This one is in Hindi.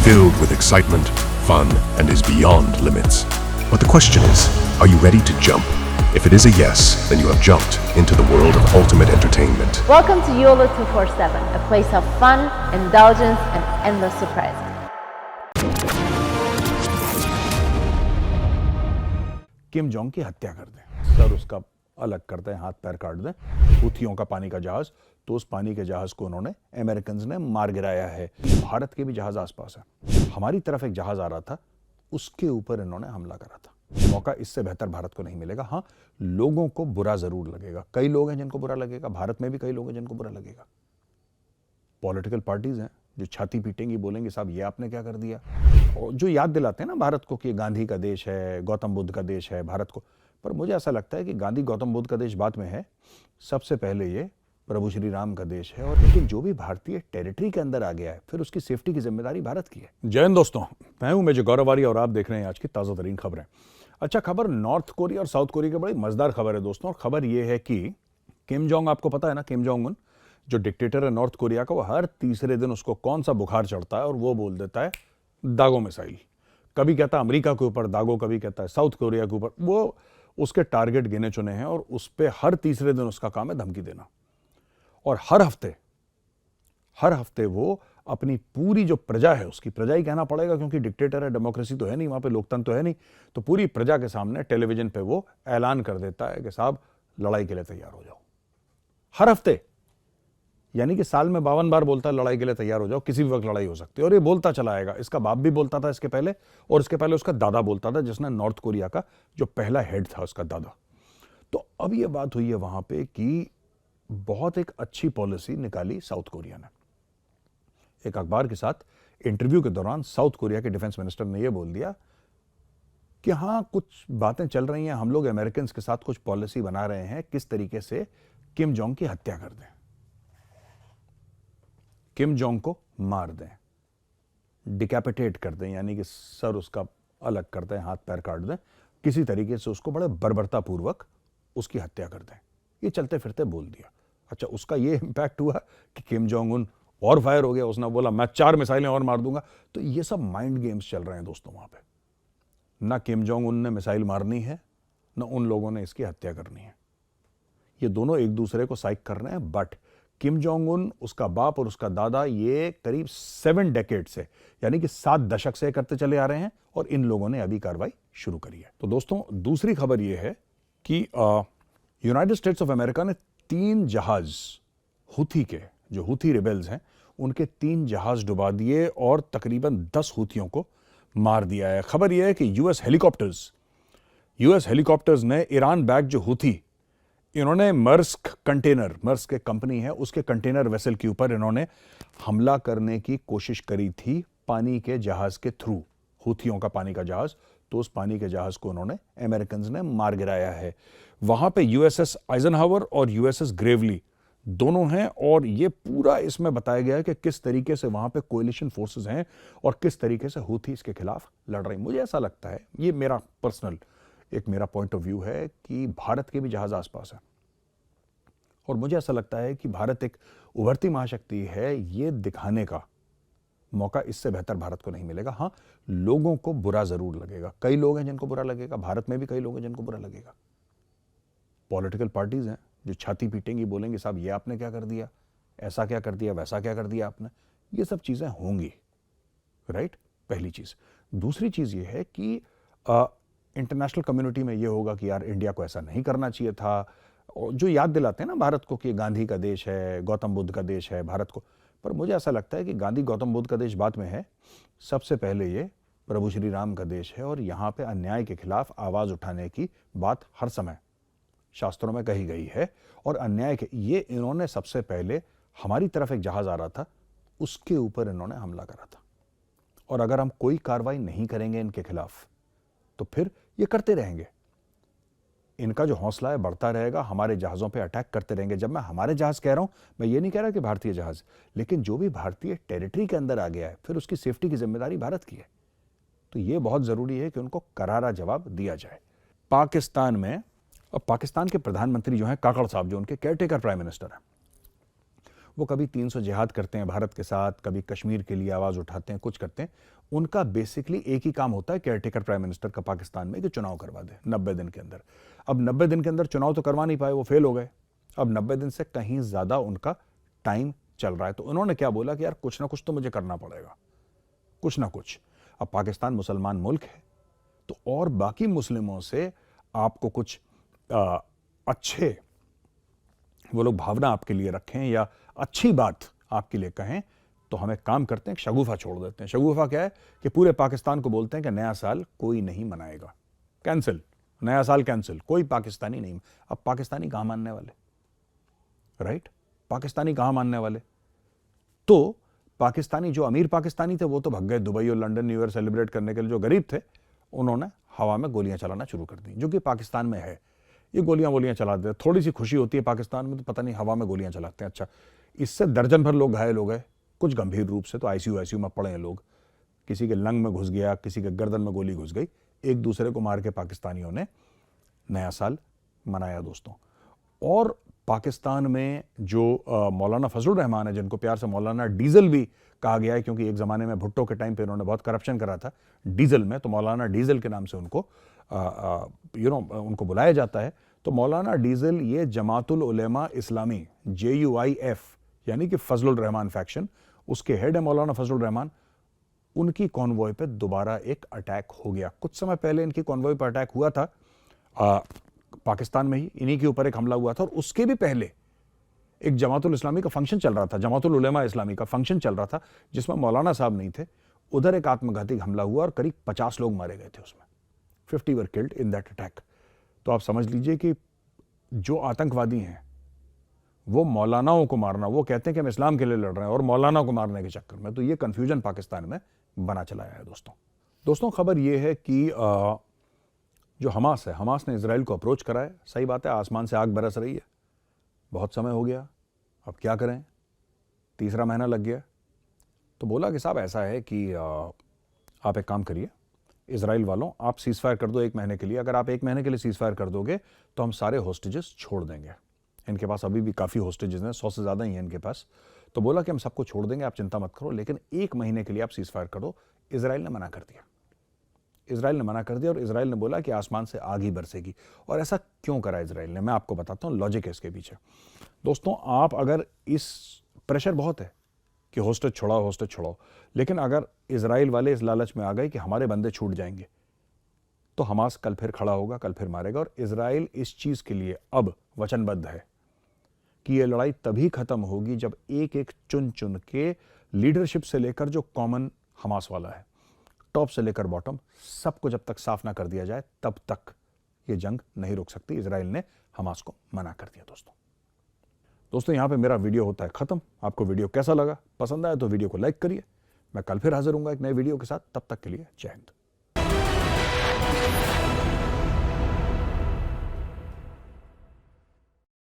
filled with excitement, fun, and is beyond limits. But the question is, are you ready to jump? If it is a yes, then you have jumped into the world of ultimate entertainment. Welcome to YOLO 247, a place of fun, indulgence, and endless surprises. Kim Jong की हत्या कर दें, सर उसका अलग कर दें, हाथ पैर काट दें, हुथियों का पानी का जहाज, तो उस पानी के जहाज को उन्होंने अमेरिकन्स ने मार गिराया है। भारत के भी जहाज आसपास है। हमारी तरफ एक जहाज आ रहा था, उसके ऊपर इन्होंने हमला करा था। मौका इससे बेहतर भारत को नहीं मिलेगा। हाँ, लोगों को बुरा जरूर लगेगा, कई लोग हैं जिनको बुरा लगेगा, भारत में भी कई लोग हैं जिनको बुरा लगेगा। पॉलिटिकल पार्टीज हैं जो छाती पीटेंगी, बोलेंगे साहब ये आपने क्या कर दिया, और जो याद दिलाते हैं ना भारत को कि गांधी का देश है, गौतम बुद्ध का देश है भारत को। पर मुझे ऐसा लगता है कि गांधी गौतम बुद्ध का देश बाद में है, सबसे पहले ये प्रभु श्री राम का देश है। और लेकिन जो भी भारतीय टेरिटरी के अंदर आ गया है, फिर उसकी सेफ्टी की जिम्मेदारी भारत की है। जय हिंद दोस्तों, मैं हूं मेजर गौरव आर्य और आप देख रहे हैं आज की ताजा तरीन खबरें। अच्छा, खबर नॉर्थ कोरिया और साउथ कोरिया की बड़ी मजेदार खबर है दोस्तों। और खबर यह है कि किम जोंग, आपको पता है ना, किम जोंग उन जो डिक्टेटर है नॉर्थ कोरिया का, वो हर तीसरे दिन उसको कौन सा बुखार चढ़ता है और वो बोल देता है दागो मिसाइल। कभी कहता है अमेरिका के ऊपर दागो, कभी कहता है साउथ कोरिया के ऊपर। वो उसके टारगेट गिने चुने हैं और उस पर हर तीसरे दिन उसका काम है धमकी देना। और हर हफ्ते वो अपनी पूरी जो प्रजा है, उसकी प्रजा ही कहना पड़ेगा क्योंकि डिक्टेटर है, डेमोक्रेसी तो है नहीं वहां पे, लोकतंत्र तो है नहीं, तो पूरी प्रजा के सामने टेलीविजन पे वो ऐलान कर देता है कि साहब लड़ाई के लिए तैयार हो जाओ। हर हफ्ते, यानी कि साल में 52 बार बोलता है लड़ाई के लिए तैयार हो जाओ, किसी भी वक्त लड़ाई हो सकती है। और ये बोलता चला आएगा। इसका बाप भी बोलता था इसके पहले, और इसके पहले उसका दादा बोलता था, जिसने नॉर्थ कोरिया का जो पहला हेड था उसका दादा। तो अब ये बात हुई है वहां पे कि बहुत एक अच्छी पॉलिसी निकाली साउथ कोरिया ने। एक अखबार के साथ इंटरव्यू के दौरान साउथ कोरिया के डिफेंस मिनिस्टर ने यह बोल दिया कि हाँ, कुछ बातें चल रही हैं, हम लोग अमेरिकन के साथ कुछ पॉलिसी बना रहे हैं किस तरीके से किम जोंग की हत्या कर दें, किम जोंग को मार दें, डिकैपिटेट कर दें, यानी कि सर उसका अलग कर दें, हाथ पैर काट दें, किसी तरीके से उसको बड़े बर्बरतापूर्वक उसकी हत्या कर दें। ये चलते फिरते बोल दिया। अच्छा, उसका ये इंपैक्ट हुआ कि किम जोंग उन और फायर हो गया। उसने बोला मैं 4 मिसाइलें और मार दूंगा। तो ये सब माइंड गेम्स चल रहे हैं दोस्तों वहां पे। ना किम जोंग उन ने मिसाइल मारनी है, ना उन लोगों ने इसकी हत्या करनी है। ये दोनों एक दूसरे को साइक कर रहे हैं। बट किम जोंग उन, उसका बाप और उसका दादा, ये करीब 7 डेकेड से, यानी कि 7 दशक से करते चले आ रहे हैं, और इन लोगों ने अभी कार्रवाई शुरू करी है। तो दोस्तों, दूसरी खबर यह है कि यूनाइटेड स्टेट्स ऑफ अमेरिका ने 3 जहाज हुथी के, जो हुथी रिबेल्स हैं, उनके 3 जहाज डुबा दिए और तकरीबन 10 हुथियों को मार दिया है। खबर यह है कि यूएस हेलीकॉप्टर्स ने ईरान बैक जो हुथी, इन्होंने मर्स्क के कंपनी है, उसके कंटेनर वेसल के ऊपर इन्होंने हमला करने की कोशिश करी थी पानी के जहाज के थ्रू, हुथियों का पानी का जहाज। तो उस पानी के जहाज को उन्होंने अमेरिकन्स ने मार गिराया है। वहां पे यूएसएस आइजनहावर और यूएसएस ग्रेवली दोनों हैं, और ये पूरा इसमें बताया गया है कि किस तरीके से वहां पे कोएलिशन फोर्सेस हैं और किस तरीके से हुथी इसके खिलाफ लड़ रही। मुझे ऐसा लगता है, ये मेरा पर्सनल मेरा पॉइंट ऑफ व्यू है कि भारत के भी जहाज आसपास है, और मुझे ऐसा लगता है कि भारत एक उभरती महाशक्ति है। ये दिखाने का मौका इससे बेहतर भारत को नहीं मिलेगा। हाँ, लोगों को बुरा जरूर लगेगा, कई लोग हैं जिनको बुरा लगेगा, भारत में भी कई लोग हैं जिनको बुरा लगेगा। पॉलिटिकल पार्टीज हैं जो छाती पीटेंगी, बोलेंगे साहब ये आपने क्या कर दिया, ऐसा क्या कर दिया, वैसा क्या कर दिया आपने। ये सब चीजें होंगी, राइट, पहली चीज। दूसरी चीज ये है कि इंटरनेशनल कम्युनिटी में ये होगा कि यार इंडिया को ऐसा नहीं करना चाहिए था, जो याद दिलाते हैं ना भारत को कि गांधी का देश है, गौतम बुद्ध का देश है भारत को। पर मुझे ऐसा लगता है कि गांधी गौतम बुद्ध का देश बाद में है, सबसे पहले ये प्रभु श्री राम का देश है। और यहाँ पे अन्याय के खिलाफ आवाज उठाने की बात हर समय शास्त्रों में कही गई है। और अन्याय के ये इन्होंने सबसे पहले, हमारी तरफ एक जहाज आ रहा था, उसके ऊपर इन्होंने हमला करा था। और अगर हम कोई कार्रवाई नहीं करेंगे इनके खिलाफ, तो फिर ये करते रहेंगे। इनका जो हौसला है बढ़ता रहेगा, हमारे जहाज़ों पे अटैक करते रहेंगे। जब मैं हमारे जहाज़ कह रहा हूं, मैं ये नहीं कह रहा कि भारतीय जहाज़, लेकिन जो भी भारतीय टेरिटरी के अंदर आ गया है, फिर उसकी सेफ्टी की जिम्मेदारी भारत की है। तो ये बहुत ज़रूरी है कि उनको करारा जवाब दिया जाए। पाकिस्तान में, अब पाकिस्तान के प्रधानमंत्री जो हैं काकड़ साहब, जो उनके केयरटेकर प्राइम मिनिस्टर हैं, वो कभी 300 जिहाद करते हैं भारत के साथ, कभी कश्मीर के लिए आवाज़ उठाते हैं, कुछ करते हैं। उनका बेसिकली एक ही काम होता है केयरटेकर प्राइम मिनिस्टर का पाकिस्तान में, कि चुनाव करवा दे 90 दिन के अंदर। अब 90 दिन के अंदर चुनाव तो करवा नहीं पाए, वो फेल हो गए। अब 90 दिन से कहीं ज़्यादा उनका टाइम चल रहा है, तो उन्होंने क्या बोला कि यार कुछ ना कुछ तो मुझे करना पड़ेगा, कुछ ना कुछ। अब पाकिस्तान मुसलमान मुल्क है, तो और बाकी मुस्लिमों से आपको कुछ अच्छे वो लोग भावना आपके लिए रखें या अच्छी बात आपके लिए कहें, तो हमें काम करते हैं, शगुफा छोड़ देते हैं। शगुफा क्या है कि पूरे पाकिस्तान को बोलते हैं कि नया साल कोई नहीं मनाएगा, कैंसिल, नया साल कैंसिल, कोई पाकिस्तानी नहीं। अब पाकिस्तानी कहां मानने वाले, राइट? पाकिस्तानी कहां मानने वाले? तो पाकिस्तानी, जो अमीर पाकिस्तानी थे वो तो भग गए दुबई और लंदन न्यू ईयर सेलिब्रेट करने के लिए। जो गरीब थे उन्होंने हवा में गोलियां चलाना शुरू कर दी, जो कि पाकिस्तान में है। ये गोलियां चला देते, थोड़ी सी खुशी होती है पाकिस्तान में तो पता नहीं हवा में गोलियां चलाते हैं। अच्छा, इससे दर्जन भर लोग घायल हो गए, कुछ गंभीर रूप से, तो आईसीयू में पड़े हैं लोग। किसी के लंग में घुस गया, किसी के गर्दन में गोली घुस गई। एक दूसरे को मार के पाकिस्तानियों ने नया साल मनाया दोस्तों। और पाकिस्तान में जो मौलाना फजलुर रहमान है, जिनको प्यार से मौलाना डीजल भी कहा गया है, क्योंकि एक ज़माने में भुट्टो के टाइम पे उन्होंने बहुत करप्शन करा था डीजल में, तो मौलाना डीजल के नाम से उनको उनको बुलाया जाता है। तो मौलाना डीजल ये जमातुल उलेमा इस्लामी JUIF यानी कि फजलुर रहमान फैक्शन, उसके हेड है मौलाना फजलुर रहमान। उनकी कॉन्वॉय पे दोबारा एक अटैक हो गया। कुछ समय पहले इनकी कॉन्वॉय पर अटैक हुआ था पाकिस्तान में ही, इन्हीं के ऊपर एक हमला हुआ था। और उसके भी पहले एक जमातुल इस्लामी का फंक्शन चल रहा था, जमातुल उलेमा इस्लामी का फंक्शन चल रहा था, जिसमें मौलाना साहब नहीं थे। उधर एक आत्मघाती हमला हुआ और करीब 50 लोग मारे गए थे उसमें, 50 were killed in that attack. तो आप समझ लीजिए कि जो आतंकवादी हैं वो मौलानाओं को मारना, वो कहते हैं कि हम इस्लाम के लिए लड़ रहे हैं और मौलाना को मारने के चक्कर में, तो ये कंफ्यूजन पाकिस्तान में बना चला है दोस्तों। खबर ये है कि जो हमास है, हमास ने इजराइल को अप्रोच करा है। सही बात है, आसमान से आग बरस रही है, बहुत समय हो गया, अब क्या करें, तीसरा महीना लग गया। तो बोला कि साहब ऐसा है कि आप एक काम करिए, इजराइल वालों, आप सीज फायर कर दो 1 महीने के लिए। अगर आप 1 महीने के लिए सीज फायर कर दोगे तो हम सारे होस्टेजेस छोड़ देंगे। इनके पास अभी भी काफ़ी होस्टेजेस हैं, 100 से ज़्यादा ही हैं इनके पास। तो बोला कि हम सबको छोड़ देंगे, आप चिंता मत करो, लेकिन 1 महीने के लिए आप सीज फायर कर दो। इजराइल ने मना कर दिया। और इजराइल ने बोला कि आसमान से आग ही बरसेगी। और ऐसा क्यों करा इजराइल ने, मैं आपको बताता हूँ लॉजिक है इसके पीछे। दोस्तों, आप अगर इस प्रेशर बहुत है कि होस्टेज छोड़ाओ, लेकिन अगर इजराइल वाले इस लालच में आ गए कि हमारे बंदे छूट जाएंगे, तो हमास कल फिर खड़ा होगा, कल फिर मारेगा। और इजराइल इस चीज के लिए अब वचनबद्ध है कि यह लड़ाई तभी खत्म होगी जब एक एक चुन चुन के लीडरशिप से लेकर जो कॉमन हमास वाला है, टॉप से लेकर बॉटम, सबको जब तक साफ ना कर दिया जाए तब तक ये जंग नहीं रुक सकती। इजराइल ने हमास को मना कर दिया दोस्तों, यहां पे मेरा वीडियो होता है खत्म। आपको वीडियो कैसा लगा, पसंद आया तो वीडियो को लाइक करिए। मैं कल फिर हाजिर हूंगा एक नए वीडियो के साथ, तब तक के लिए जय हिंद।